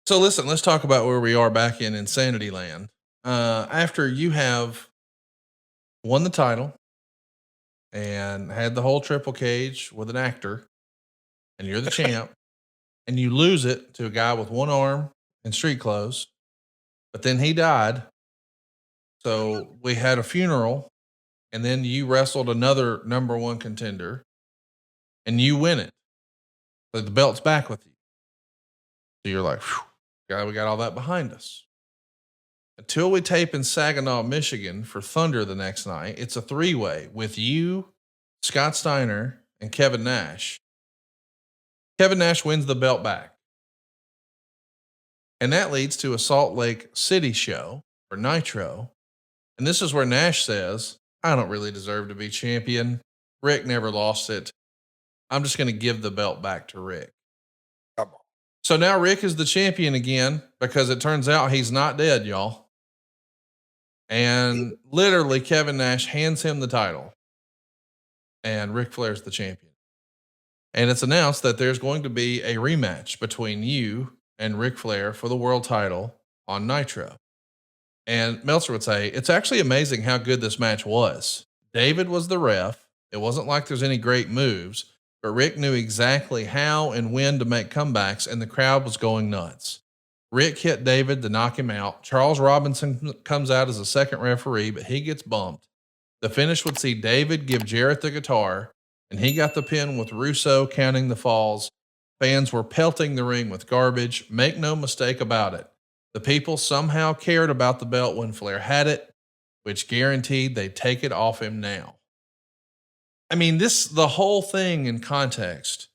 So listen, let's talk about where we are back in Insanity Land. After you have won the title and had the whole triple cage with an actor, and you're the champ, and you lose it to a guy with one arm and street clothes, but then he died. So we had a funeral, and then you wrestled another number one contender, and you win it. So the belt's back with you. So you're like, "Phew, God, we got all that behind us." Until we tape in Saginaw, Michigan for Thunder the next night, it's a three-way with you, Scott Steiner, and Kevin Nash. Kevin Nash wins the belt back. And that leads to a Salt Lake City show for Nitro. And this is where Nash says, I don't really deserve to be champion. Rick never lost it. I'm just going to give the belt back to Rick. Come on. So now Rick is the champion again because it turns out he's not dead, y'all. And literally, Kevin Nash hands him the title, and Ric Flair's the champion. And it's announced that there's going to be a rematch between you and Ric Flair for the world title on Nitro. And Meltzer would say, it's actually amazing how good this match was. David was the ref. It wasn't like there's any great moves, but Rick knew exactly how and when to make comebacks, and the crowd was going nuts. Rick hit David to knock him out. Charles Robinson comes out as a second referee, but he gets bumped. The finish would see David give Jarrett the guitar, and he got the pin with Russo counting the falls. Fans were pelting the ring with garbage. Make no mistake about it. The people somehow cared about the belt when Flair had it, which guaranteed they'd take it off him now. I mean, the whole thing in context.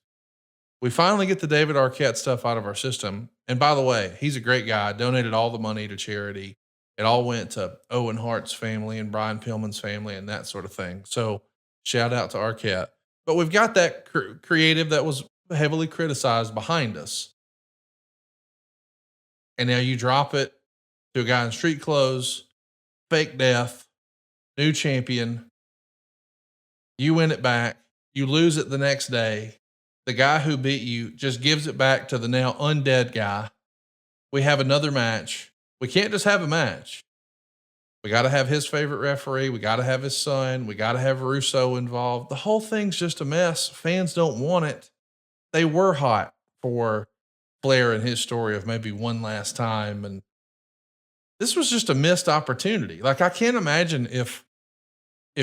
We finally get the David Arquette stuff out of our system. And by the way, he's a great guy. Donated all the money to charity. It all went to Owen Hart's family and Brian Pillman's family and that sort of thing. So shout out to Arquette. But we've got that creative that was heavily criticized behind us. And now you drop it to a guy in street clothes, fake death, new champion. You win it back. You lose it the next day. The guy who beat you just gives it back to the now undead guy. We have another match. We can't just have a match. We got to have his favorite referee. We got to have his son. We got to have Russo involved. The whole thing's just a mess. Fans don't want it. They were hot for Flair and his story of maybe one last time. And this was just a missed opportunity. Like, I can't imagine if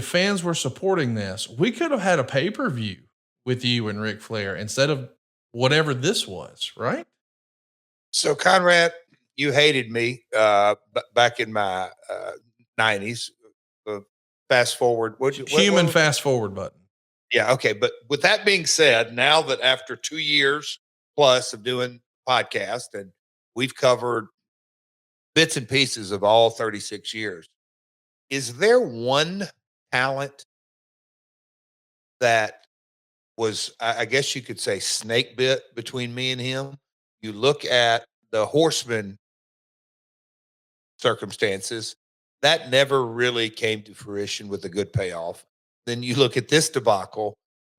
fans were supporting this, we could have had a pay-per-view with you and Ric Flair instead of whatever this was, right? So, Conrad, you hated me back in my 90s. Fast forward. Human fast forward button. Yeah, okay. But with that being said, now that after 2 years plus of doing podcast and we've covered bits and pieces of all 36 years, is there one talent that was, I guess you could say, snake bit between me and him? You look at the Horseman circumstances, that never really came to fruition with a good payoff. Then you look at this debacle,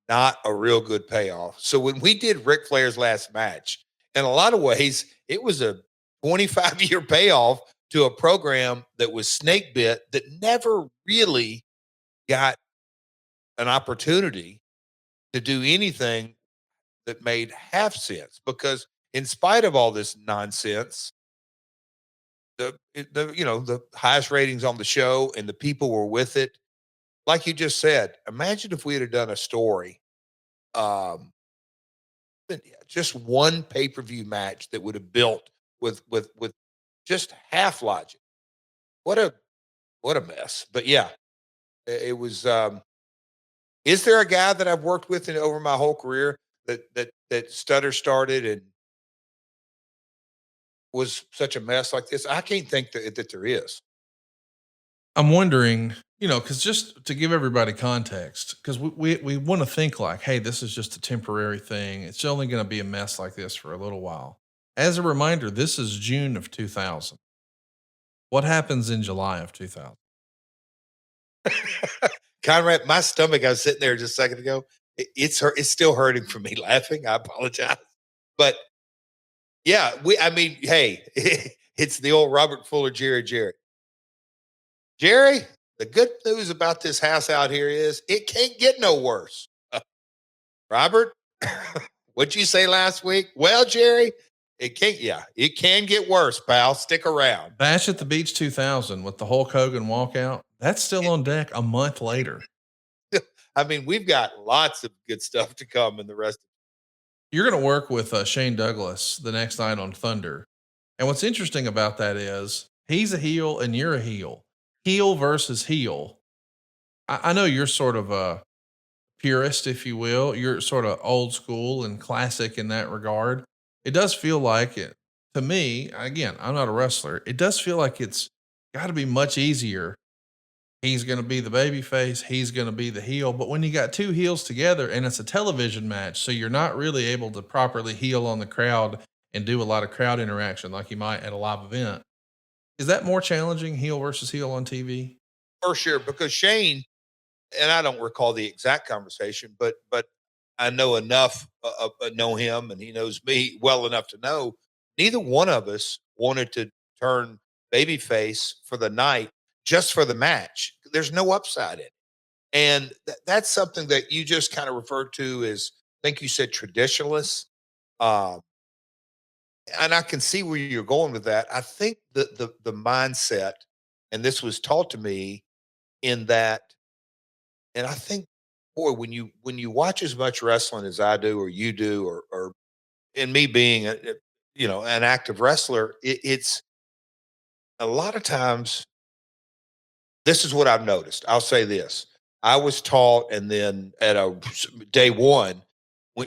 not a real good payoff. So when we did Ric Flair's last match, in a lot of ways, it was a 25-year payoff to a program that was snake bit that never really got an opportunity to do anything that made half sense, because in spite of all this nonsense, the highest ratings on the show and the people were with it. Like you just said, imagine if we had done a story, just one pay-per-view match that would have built with just half logic. What a mess. But yeah, it was. Is there a guy that I've worked with over my whole career that stutter started and was such a mess like this? I can't think that there is. I'm wondering, because just to give everybody context, because we want to think like, hey, this is just a temporary thing. It's only going to be a mess like this for a little while. As a reminder, this is June of 2000. What happens in July of 2000? Conrad, my stomach, I was sitting there just a second ago. It's still hurting from me laughing. I apologize. But Yeah, I mean, hey, it's the old Robert Fuller, Jarrett. Jerry, the good news about this house out here is it can't get no worse. Robert, what'd you say last week? Well, Jerry, it can get worse, pal. Stick around. Bash at the Beach 2000 with the Hulk Hogan walkout. That's still on deck a month later. I mean, we've got lots of good stuff to come in the rest. You're going to work with Shane Douglas the next night on Thunder. And what's interesting about that is he's a heel and you're a heel. Heel versus heel. I know you're sort of a purist, if you will. You're sort of old school and classic in that regard. It does feel like it to me. Again, I'm not a wrestler. It does feel like it's got to be much easier. He's going to be the baby face. He's going to be the heel. But when you got two heels together and it's a television match, so you're not really able to properly heel on the crowd and do a lot of crowd interaction like you might at a live event. Is that more challenging, heel versus heel on TV? For sure, because Shane, and I don't recall the exact conversation, but I know enough, know him, and he knows me well enough to know neither one of us wanted to turn babyface for the night just for the match. There's no upside in it, and that's something that you just kind of referred to as, I think you said, traditionalists. And I can see where you're going with that. I think the mindset, and this was taught to me in that, and I think, boy, when you watch as much wrestling as I do, or you do, or in me being an active wrestler, it's a lot of times. This is what I've noticed. I'll say this: I was taught, and then at a day one,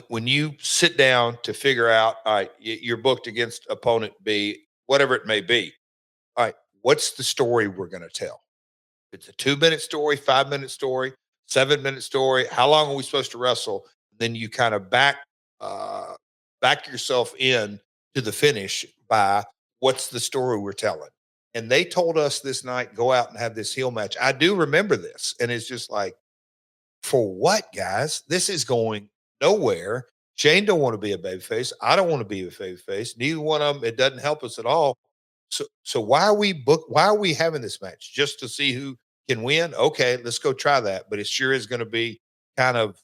when you sit down to figure out, all right, you're booked against opponent B, whatever it may be. All right, what's the story we're going to tell? It's a 2-minute story, 5-minute story, 7-minute story. How long are we supposed to wrestle? Then you kind of back yourself in to the finish by what's the story we're telling. And they told us this night, go out and have this heel match. I do remember this. And it's just like, for what, guys? This is going nowhere. Shane don't want to be a babyface. I don't want to be a babyface. Neither one of them. It doesn't help us at all. So why are we having this match? Just to see who can win? Okay, let's go try that. But it sure is going to be kind of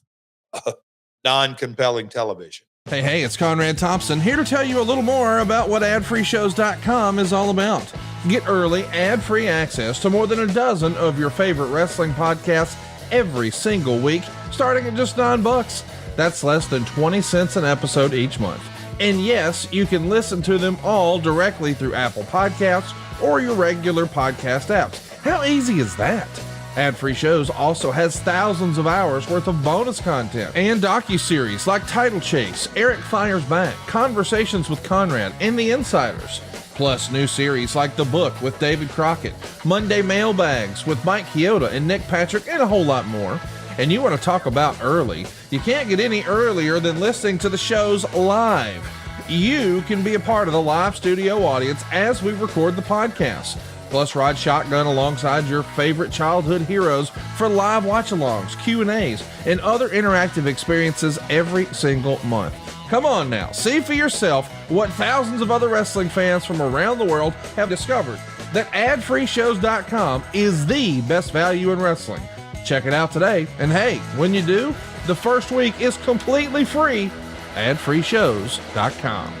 non-compelling television. Hey, it's Conrad Thompson here to tell you a little more about what AdFreeShows.com is all about. Get early, ad-free access to more than a dozen of your favorite wrestling podcasts every single week, starting at just $9. That's less than 20 cents an episode each month. And yes, you can listen to them all directly through Apple Podcasts or your regular podcast apps. How easy is that? Ad-Free Shows also has thousands of hours worth of bonus content and docuseries like Title Chase, Eric Fires Back, Conversations with Conrad, and The Insiders. Plus new series like The Book with David Crockett, Monday Mailbags with Mike Chioda and Nick Patrick, and a whole lot more. And you want to talk about early? You can't get any earlier than listening to the shows live. You can be a part of the live studio audience as we record the podcast. Plus, ride shotgun alongside your favorite childhood heroes for live watch-alongs, Q&As, and other interactive experiences every single month. Come on now, see for yourself what thousands of other wrestling fans from around the world have discovered, that AdFreeShows.com is the best value in wrestling. Check it out today, and hey, when you do, the first week is completely free. AdFreeShows.com.